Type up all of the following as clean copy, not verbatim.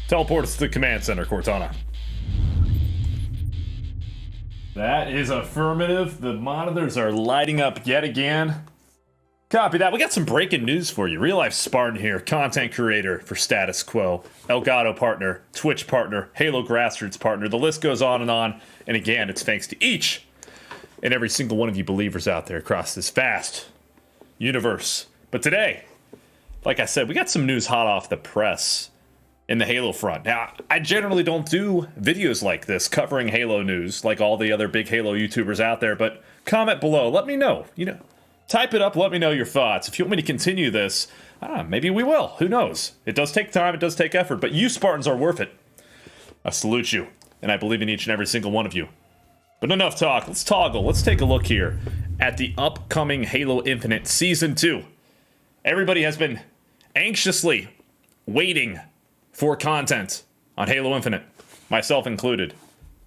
Teleport us to the command center, Cortana. That is affirmative. The monitors are lighting up yet again. Copy that. We got some breaking news for you. RealLifeSpartan here, content creator for Status Quo, Elgato partner, Twitch partner, Halo Grassroots partner. The list goes on. And again, it's thanks to each and every single one of you believers out there across this vast universe. But today, like I said, we got some news hot off the press in the Halo front. Now, I generally don't do videos like this covering Halo news like all the other big Halo YouTubers out there, but comment below. Let me know. Type it up. Let me know your thoughts. If you want me to continue this, maybe we will. Who knows? It does take time. It does take effort, but you Spartans are worth it. I salute you, and I believe in each and every single one of you. But enough talk. Let's toggle. Let's take a look here at the upcoming Halo Infinite Season 2. Everybody has been anxiously waiting for content on Halo Infinite, myself included.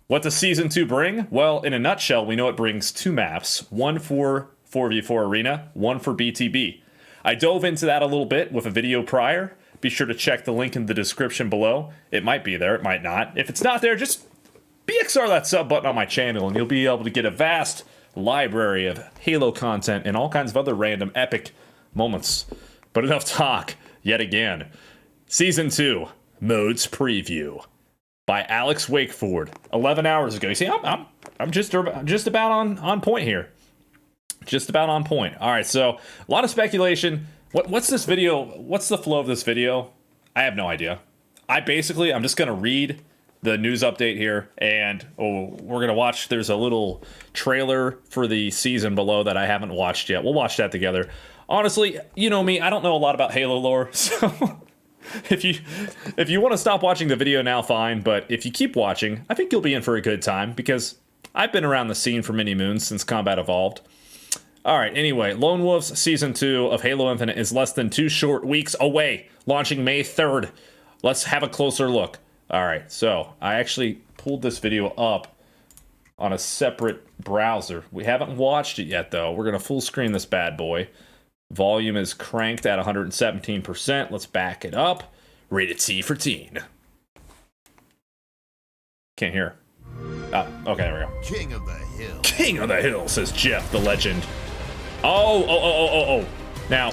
What does Season 2 bring? Well, in a nutshell, we know it brings 2 maps, one for 4v4 Arena, one for BTB. I dove into that a little bit with a video prior. Be sure to check the link in the description below. It might be there, it might not. If it's not there, just BXR that sub button on my channel and you'll be able to get a vast library of Halo content and all kinds of other random epic moments. But enough talk, yet again. Season 2. Modes Preview by Alex Wakeford 11 hours ago. You see, I'm just about on point here. Just about on point. All right, so a lot of speculation. What's this video? What's the flow of this video? I have no idea. I'm just gonna read the news update here, and we're gonna watch. There's a little trailer for the season below that I haven't watched yet. We'll watch that together. Honestly, you know me. I don't know a lot about Halo lore, so. If you want to stop watching the video now, fine, but if you keep watching, I think you'll be in for a good time, because I've been around the scene for many moons since Combat Evolved. Alright, anyway, Lone Wolves Season 2 of Halo Infinite is less than 2 short weeks away, launching May 3rd. Let's have a closer look. Alright, so I actually pulled this video up on a separate browser. We haven't watched it yet, though. We're going to full screen this bad boy. Volume is cranked at 117%. Let's back it up. Rated T for teen. Can't hear. Oh, okay, there we go. King of the Hill. King of the Hill, says Jeff, the legend. Oh. Now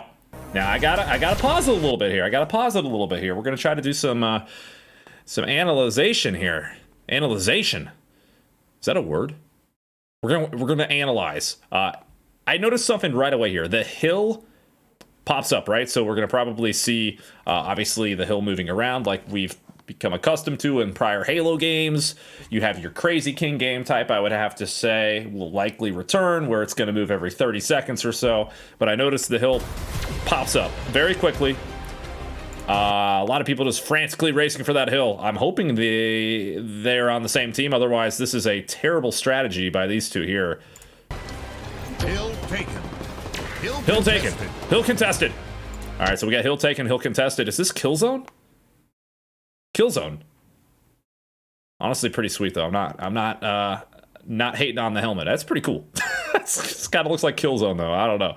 I gotta pause it a little bit here. We're gonna try to do some analyzation here. Analyzation. Is that a word? We're gonna analyze. I noticed something right away here. The hill pops up, right? So we're going to probably see, obviously, the hill moving around like we've become accustomed to in prior Halo games. You have your Crazy King game type, I would have to say, will likely return, where it's going to move every 30 seconds or so. But I noticed the hill pops up very quickly. A lot of people just frantically racing for that hill. I'm hoping they're on the same team. Otherwise, this is a terrible strategy by these two here. Hill taken. Hill taken. Hill contested. All right, so we got hill taken, hill contested. Is this Killzone? Killzone. Honestly, pretty sweet though. I'm not hating on the helmet. That's pretty cool. This kind of looks like Killzone though. I don't know.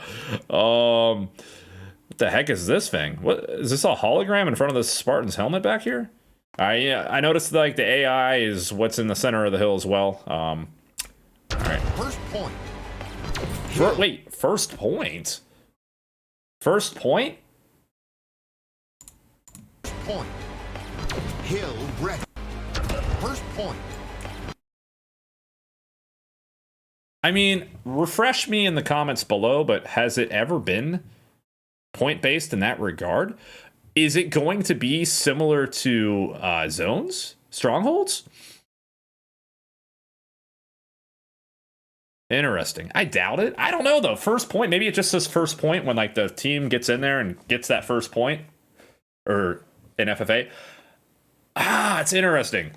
What the heck is this thing? What is this, a hologram in front of the Spartan's helmet back here? Yeah, I noticed like the AI is what's in the center of the hill as well. All right. First point. Wait, first point? First point? Point. Hill ready. First point. I mean, refresh me in the comments below, but has it ever been point-based in that regard? Is it going to be similar to zones? Strongholds? Interesting. I doubt it. I don't know, though. First point. Maybe it just says first point when, like, the team gets in there and gets that first point. Or in FFA. It's interesting.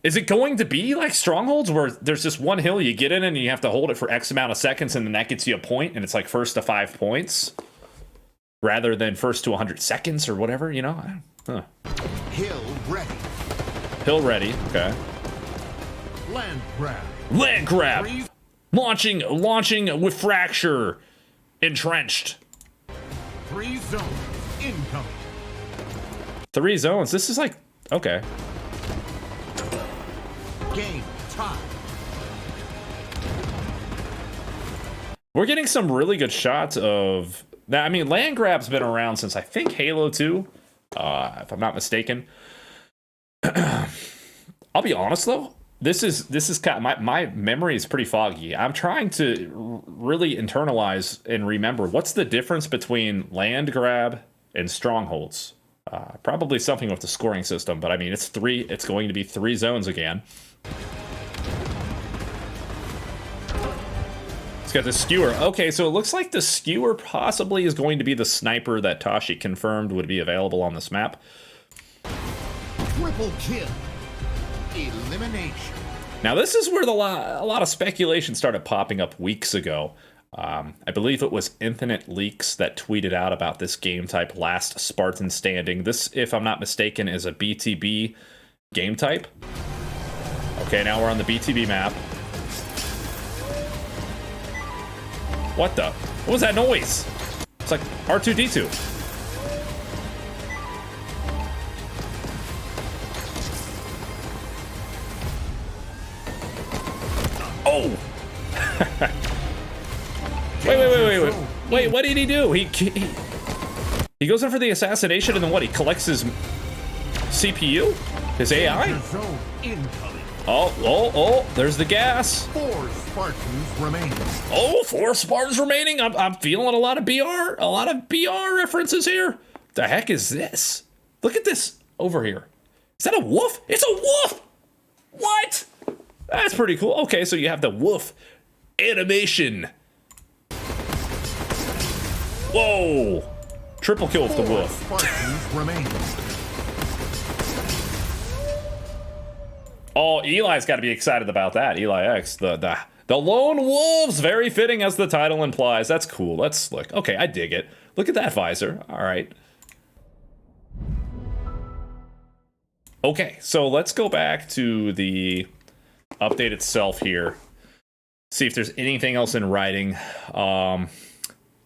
Is it going to be like Strongholds where there's just one hill you get in and you have to hold it for X amount of seconds and then that gets you a point and it's like first to 5 points? Rather than first to 100 seconds or whatever, you know? Huh. Hill ready. Hill ready. Okay. Land grab. Land grab. Launching with fracture. Entrenched. 3 zones incoming. 3 zones. This is like Okay. Game tie. We're getting some really good shots of that. I mean, land grab's been around since I think Halo 2, if I'm not mistaken. I'll be honest though, this is kind of, my memory is pretty foggy. I'm trying to really internalize and remember what's the difference between land grab and strongholds. Probably something with the scoring system, but I mean it's going to be 3 zones again. It's got the skewer. Okay, so it looks like the skewer possibly is going to be the sniper that Tashi confirmed would be available on this map. Triple kill. Elimination. Now this is where a lot of speculation started popping up weeks ago. I believe it was Infinite Leaks that tweeted out about this game type, last Spartan standing. This, if I'm not mistaken, is a BTB game type. Okay, now we're on the BTB map. What the? What was that noise? It's like R2-D2. Oh! Wait, what did he do? He goes in for the assassination and then what? He collects his CPU? His AI? Oh, there's the gas. 4 Spartans remain. Oh, 4 Spartans remaining. I'm feeling a lot of BR references here. The heck is this? Look at this over here. Is that a wolf? It's a wolf! What? That's pretty cool. Okay, so you have the wolf animation. Whoa! Triple kill with the wolf. Spartans remain. Oh, Eli's got to be excited about that. Eli X, the lone wolves, very fitting as the title implies. That's cool. That's slick. Okay, I dig it. Look at that visor. All right. Okay, so let's go back to the update itself here. See if there's anything else in writing.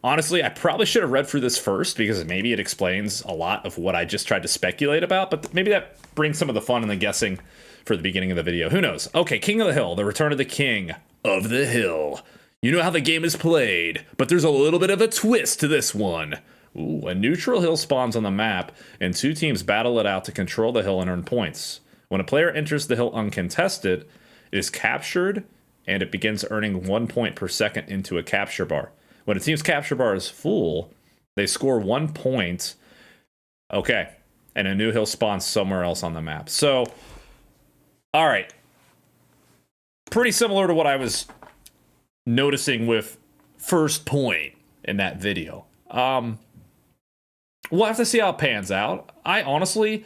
Honestly, I probably should have read through this first because maybe it explains a lot of what I just tried to speculate about, but maybe that brings some of the fun and the guessing for the beginning of the video. Who knows? Okay, King of the Hill, the return of the King of the Hill. You know how the game is played, but there's a little bit of a twist to this one. Ooh, a neutral hill spawns on the map, and 2 teams battle it out to control the hill and earn points. When a player enters the hill uncontested, it is captured, and it begins earning 1 point per second into a capture bar. When a team's capture bar is full, they score 1 point. Okay, and a new hill spawns somewhere else on the map. So, all right. Pretty similar to what I was noticing with First Point in that video. We'll have to see how it pans out. I honestly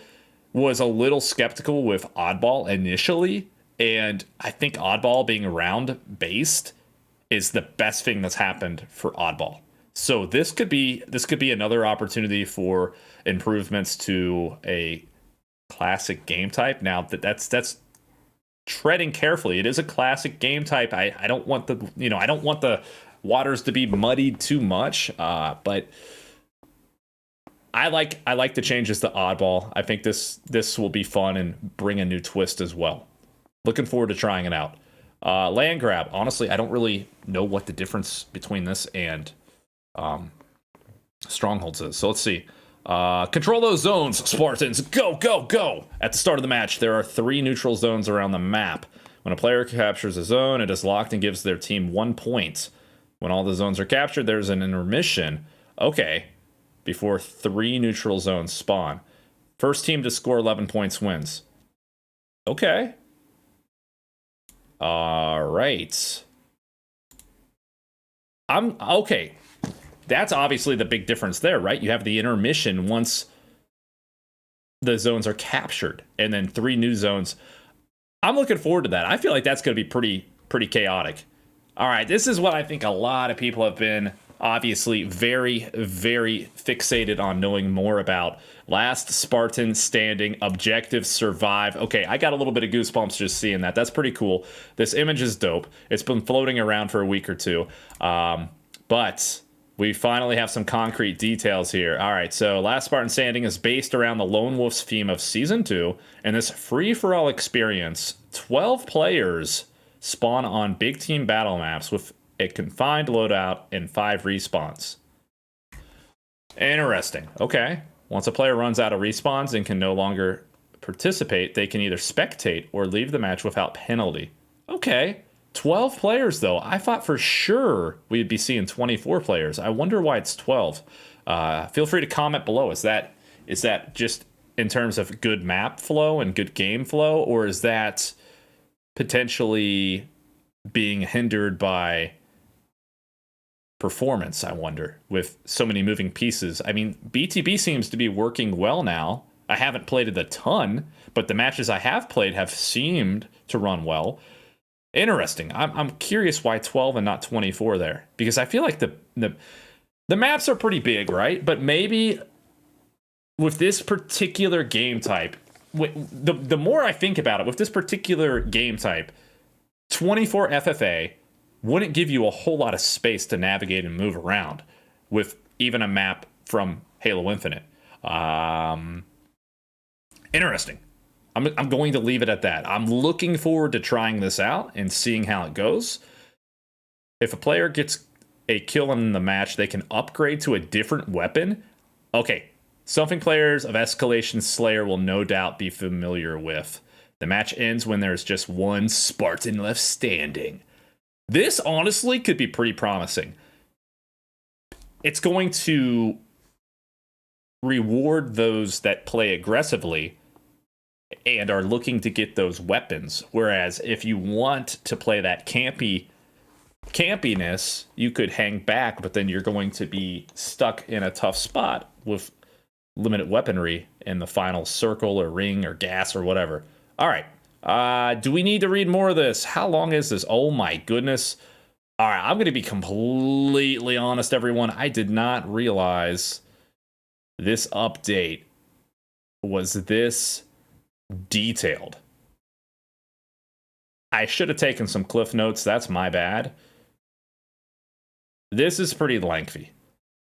was a little skeptical with Oddball initially, and I think Oddball being round-based is the best thing that's happened for Oddball. So this could be another opportunity for improvements to a classic game type. Now that's treading carefully. It is a classic game type. I don't want the waters to be muddied too much. But I like the changes to Oddball. I think this will be fun and bring a new twist as well. Looking forward to trying it out. Land grab. Honestly, I don't really know what the difference between this and strongholds is. So let's see. Control those zones, Spartans. Go, go, go. At the start of the match, there are 3 neutral zones around the map. When a player captures a zone, it is locked and gives their team 1 point. When all the zones are captured, there's an intermission. Okay. Before 3 neutral zones spawn. First team to score 11 points wins. Okay. All right. Okay. That's obviously the big difference there, right? You have the intermission once the zones are captured, and then 3 new zones. I'm looking forward to that. I feel like that's going to be pretty chaotic. All right, this is what I think a lot of people have been obviously very, very fixated on knowing more about. Last Spartan standing, objective survive. Okay, I got a little bit of goosebumps just seeing that. That's pretty cool. This image is dope. It's been floating around for a week or two. But We finally have some concrete details here. All right, so Last Spartan Standing is based around the Lone Wolf's theme of Season 2, and this free-for-all experience, 12 players spawn on big team battle maps with a confined loadout and 5 respawns. Interesting. Okay. Once a player runs out of respawns and can no longer participate, they can either spectate or leave the match without penalty. Okay. 12 players, though. I thought for sure we'd be seeing 24 players. I wonder why it's 12. Feel free to comment below. Is that just in terms of good map flow and good game flow, or is that potentially being hindered by performance, I wonder, with so many moving pieces? I mean, BTB seems to be working well now. I haven't played it a ton, but the matches I have played have seemed to run well. Interesting. I'm curious why 12 and not 24 there, because I feel like the maps are pretty big, right? But maybe with this particular game type, the more I think about it, with this particular game type, 24 FFA wouldn't give you a whole lot of space to navigate and move around with even a map from Halo Infinite. Interesting. I'm going to leave it at that. I'm looking forward to trying this out and seeing how it goes. If a player gets a kill in the match, they can upgrade to a different weapon. Okay, something players of Escalation Slayer will no doubt be familiar with. The match ends when there's just one Spartan left standing. This honestly could be pretty promising. It's going to reward those that play aggressively and are looking to get those weapons. Whereas if you want to play that campiness, you could hang back, but then you're going to be stuck in a tough spot with limited weaponry in the final circle or ring or gas or whatever. All right. Do we need to read more of this? How long is this? Oh my goodness. All right, I'm going to be completely honest, everyone. I did not realize this update was this detailed. I should have taken some cliff notes. That's my bad. This is pretty lengthy.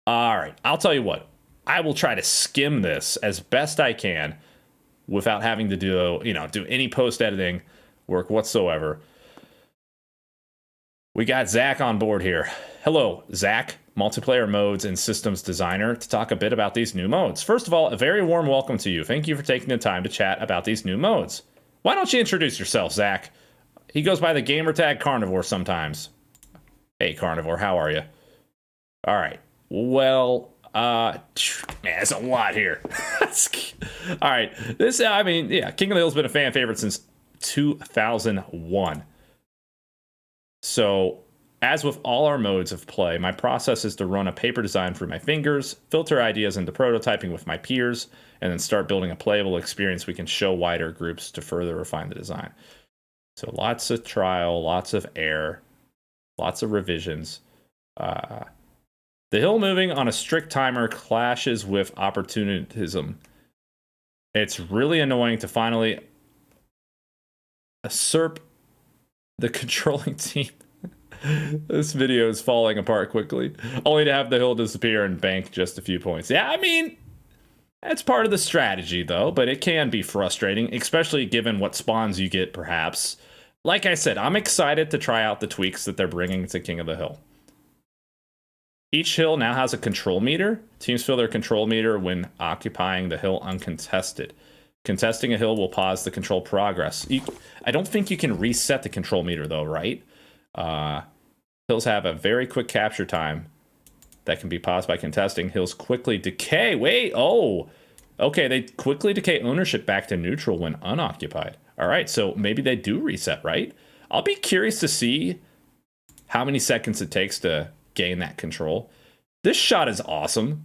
All right, I'll tell you what. I will try to skim this as best I can without having to do any post-editing work whatsoever. We got Zach on board here. Hello, Zach, multiplayer modes and systems designer, to talk a bit about these new modes. First of all, a very warm welcome to you. Thank you for taking the time to chat about these new modes. Why don't you introduce yourself, Zach? He goes by the gamertag Carnivore sometimes. Hey, Carnivore, how are you? All right. Well, man, there's a lot here. All right. King of the Hill's been a fan favorite since 2001. So, as with all our modes of play, my process is to run a paper design through my fingers, filter ideas into prototyping with my peers, and then start building a playable experience we can show wider groups to further refine the design. So lots of trial, lots of error, lots of revisions. The hill moving on a strict timer clashes with opportunism. It's really annoying to finally usurp the controlling team. This video is falling apart quickly, only to have the hill disappear and bank just a few points. Yeah, I mean, that's part of the strategy, though, but it can be frustrating, especially given what spawns you get, perhaps. Like I said, I'm excited to try out the tweaks that they're bringing to King of the Hill. Each hill now has a control meter. Teams fill their control meter when occupying the hill uncontested. Contesting a hill will pause the control progress. I don't think you can reset the control meter, though, right? Hills have a very quick capture time that can be paused by contesting. Hills quickly decay. Wait, okay, they quickly decay ownership back to neutral when unoccupied. All right, so maybe they do reset, right? I'll be curious to see how many seconds it takes to gain that control. This shot is awesome.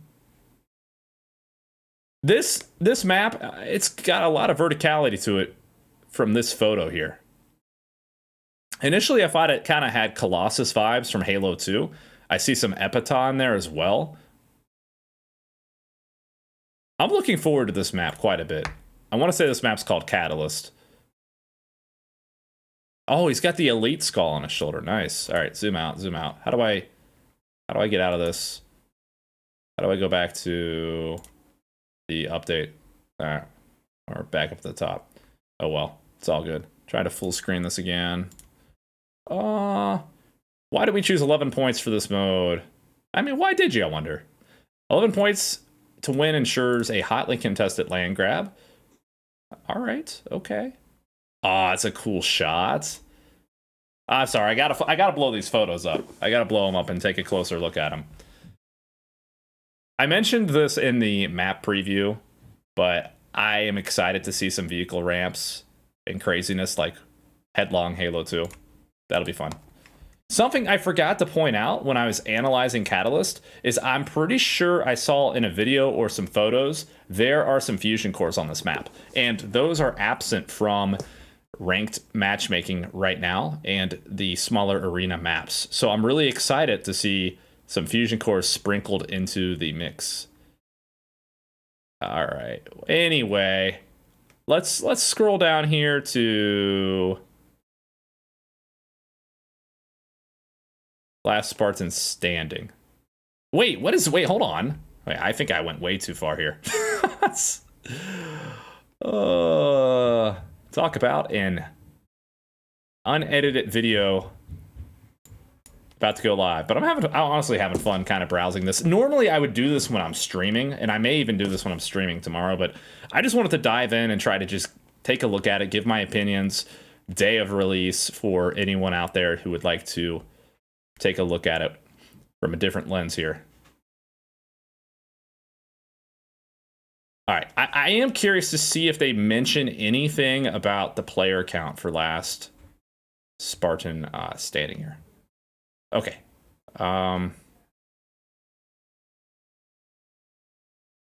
This map, it's got a lot of verticality to it from this photo here. Initially, I thought it kind of had Colossus vibes from Halo 2. I see some Epitah in there as well. I'm looking forward to this map quite a bit. I want to say this map's called Catalyst. Oh, he's got the Elite skull on his shoulder. Nice. All right, zoom out, zoom out. How do I get out of this? How do I go back to the update? Or back up to the top. Oh well, it's all good. Try to full screen this again. Why did we choose 11 points for this mode? I mean, why did you, I wonder? 11 points to win ensures a hotly contested land grab. All right, okay. It's a cool shot. I'm sorry, I gotta blow these photos up. I gotta blow them up and take a closer look at them. I mentioned this in the map preview, but I am excited to see some vehicle ramps and craziness like Headlong Halo 2. That'll be fun. Something I forgot to point out when I was analyzing Catalyst is I'm pretty sure I saw in a video or some photos, there are some fusion cores on this map. And those are absent from ranked matchmaking right now and the smaller arena maps. So I'm really excited to see some fusion cores sprinkled into the mix. All right. Anyway, let's scroll down here to last Spartan standing. Wait, hold on. Wait, I think I went way too far here. Talk about an unedited video about to go live, but I'm honestly having fun kind of browsing this. Normally I would do this when I'm streaming, and I may even do this when I'm streaming tomorrow, but I just wanted to dive in and try to just take a look at it, give my opinions, day of release for anyone out there who would like to take a look at it from a different lens here. All right, I am curious to see if they mention anything about the player count for last Spartan standing here. Okay.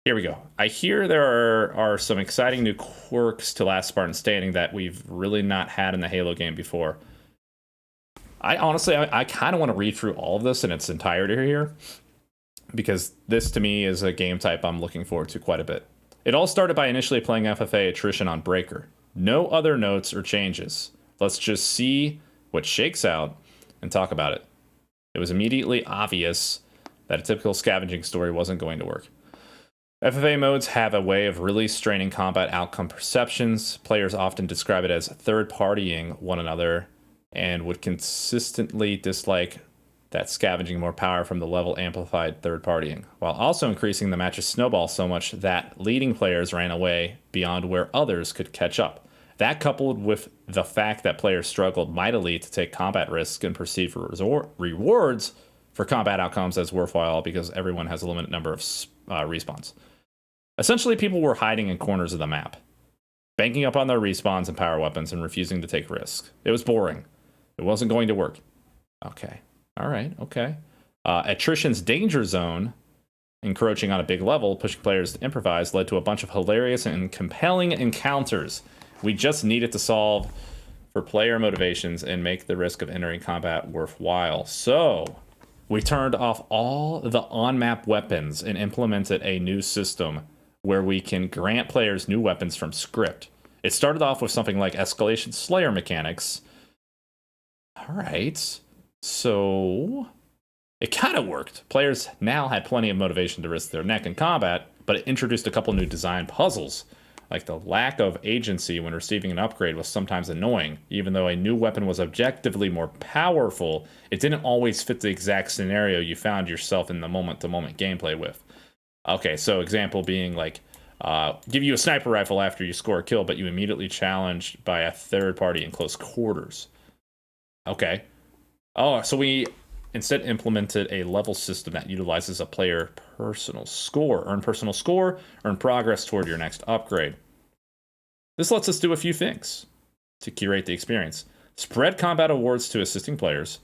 Here we go. I hear there are some exciting new quirks to last Spartan standing that we've really not had in the Halo game before. I honestly kind of want to read through all of this in its entirety here, because this to me is a game type I'm looking forward to quite a bit. It all started by initially playing FFA attrition on Breaker. No other notes or changes. Let's just see what shakes out and talk about it. It was immediately obvious that a typical scavenging story wasn't going to work. FFA modes have a way of really straining combat outcome perceptions. Players often describe it as third-partying one another and would consistently dislike that scavenging more power from the level amplified third-partying, while also increasing the match's snowball so much that leading players ran away beyond where others could catch up. That, coupled with the fact that players struggled mightily to take combat risks and perceive rewards for combat outcomes as worthwhile because everyone has a limited number of respawns. Essentially, people were hiding in corners of the map, banking up on their respawns and power weapons and refusing to take risks. It was boring. It wasn't going to work. Okay. All right. Okay. Attrition's danger zone, encroaching on a big level, pushing players to improvise, led to a bunch of hilarious and compelling encounters. We just needed to solve for player motivations and make the risk of entering combat worthwhile. So we turned off all the on-map weapons and implemented a new system where we can grant players new weapons from script. It started off with something like Escalation Slayer mechanics. All right. So it kind of worked. Players now had plenty of motivation to risk their neck in combat, but it introduced a couple new design puzzles. Like the lack of agency when receiving an upgrade was sometimes annoying. Even though a new weapon was objectively more powerful, it didn't always fit the exact scenario you found yourself in the moment-to-moment gameplay with. Okay, so example being like, give you a sniper rifle after you score a kill, but you immediately challenged by a third party in close quarters. Okay. Oh, so we instead implemented a level system that utilizes a player personal score. Earn personal score, earn progress toward your next upgrade. This lets us do a few things to curate the experience. Spread combat awards to assisting players.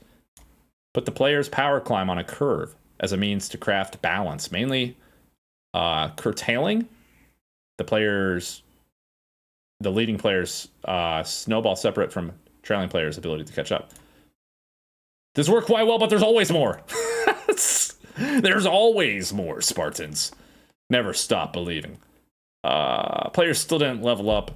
Put the player's power climb on a curve as a means to craft balance, mainly curtailing the leading player's snowball separate from trailing player's ability to catch up. This worked quite well, but there's always more. There's always more, Spartans. Never stop believing. Players still didn't level up,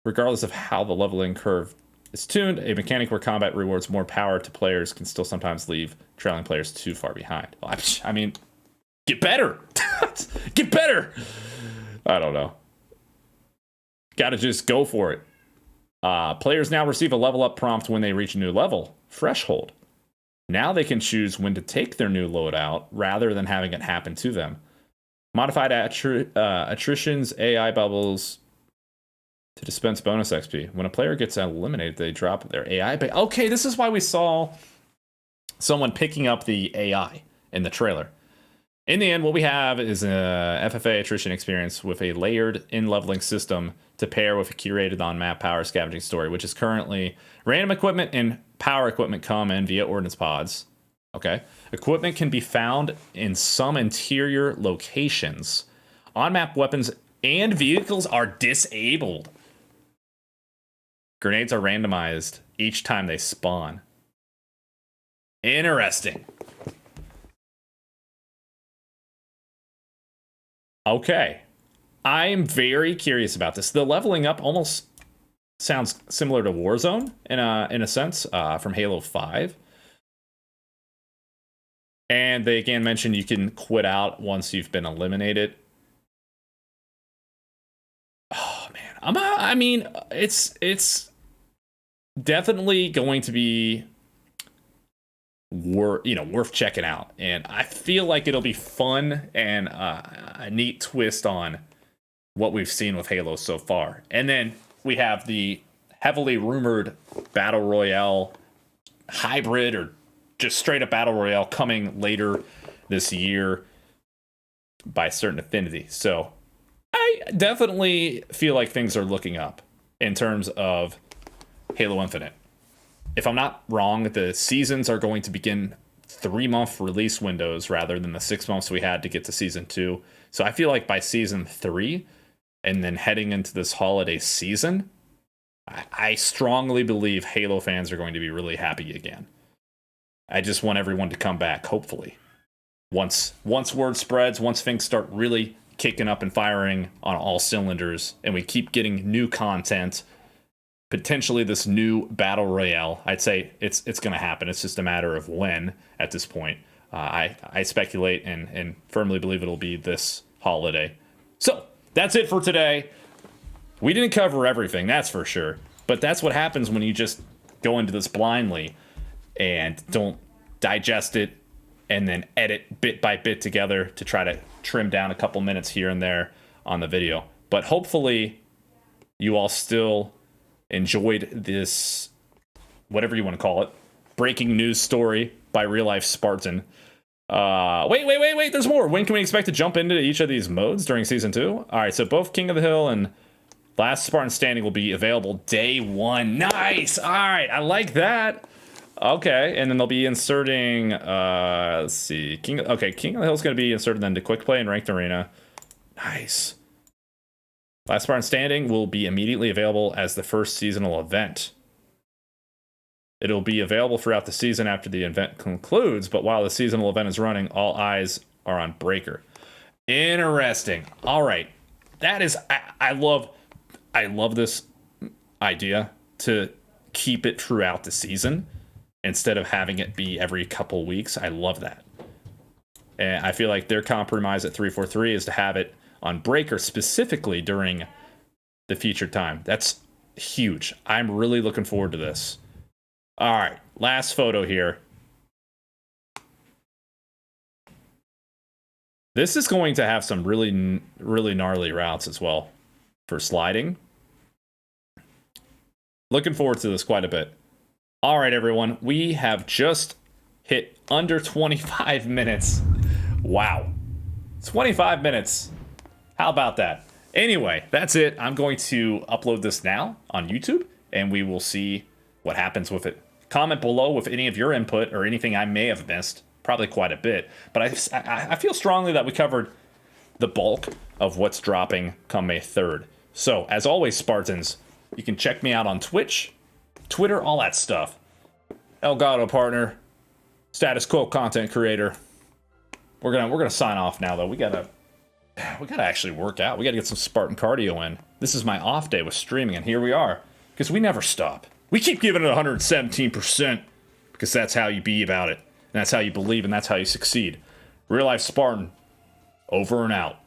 regardless of how the leveling curve is tuned. A mechanic where combat rewards more power to players can still sometimes leave trailing players too far behind. Well, I mean, get better. Get better. I don't know. Gotta just go for it. Players now receive a level up prompt when they reach a new level, threshold. Now they can choose when to take their new loadout rather than having it happen to them. Modified attritions, AI bubbles to dispense bonus XP. When a player gets eliminated, they drop their AI. Okay, this is why we saw someone picking up the AI in the trailer. In the end, what we have is a FFA attrition experience with a layered in-leveling system to pair with a curated on-map power scavenging story, which is currently random equipment and power equipment come in via ordnance pods. Okay. Equipment can be found in some interior locations. On-map weapons and vehicles are disabled. Grenades are randomized each time they spawn. Interesting. Okay. I'm very curious about this. The leveling up almost sounds similar to Warzone in a sense from Halo 5. And they again mentioned you can quit out once you've been eliminated. Oh man, I mean, it's definitely going to be worth checking out, and I feel like it'll be fun and a neat twist on what we've seen with Halo so far. And then we have the heavily rumored battle royale hybrid or just straight up battle royale coming later this year by certain affinity. So I definitely feel like things are looking up in terms of Halo Infinite. If I'm not wrong, the seasons are going to begin 3-month release windows rather than the 6 months we had to get to season 2. So I feel like by season 3 and then heading into this holiday season, I strongly believe Halo fans are going to be really happy again. I just want everyone to come back, hopefully. Once word spreads, once things start really kicking up and firing on all cylinders, and we keep getting new content, potentially this new battle royale, I'd say it's going to happen. It's just a matter of when at this point. I speculate and firmly believe it'll be this holiday. So that's it for today. We didn't cover everything, that's for sure. But that's what happens when you just go into this blindly and don't digest it and then edit bit by bit together to try to trim down a couple minutes here and there on the video. But hopefully you all still enjoyed this, whatever you want to call it, breaking news story by RealLifeSpartan. Wait, there's more. When can we expect to jump into each of these modes during Season 2? All right, so both King of the Hill and Last Spartan Standing will be available day 1. Nice! All right, I like that. Okay, and then they'll be inserting, let's see, King of the Hill is going to be inserted then to Quick Play and Ranked Arena. Nice. Last Spartan Standing will be immediately available as the first seasonal event. It'll be available throughout the season after the event concludes, but while the seasonal event is running, all eyes are on Breaker. Interesting. All right. That is, I love this idea to keep it throughout the season instead of having it be every couple weeks. I love that. And I feel like their compromise at 343 is to have it on Breaker specifically during the featured time. That's huge. I'm really looking forward to this. All right, last photo here. This is going to have some really gnarly routes as well for sliding. Looking forward to this quite a bit. All right, everyone, we have just hit under 25 minutes. Wow, 25 minutes. How about that? Anyway, that's it. I'm going to upload this now on YouTube, and we will see what happens with it. Comment below with any of your input or anything I may have missed. Probably quite a bit. But I feel strongly that we covered the bulk of what's dropping come May 3rd. So, as always, Spartans, you can check me out on Twitch, Twitter, all that stuff. Elgato partner, status quo content creator. We're gonna sign off now, though. We gotta actually work out. We gotta get some Spartan cardio in. This is my off day with streaming, and here we are, because we never stop. We keep giving it 117% because that's how you be about it. And that's how you believe, and that's how you succeed. Real Life Spartan, over and out.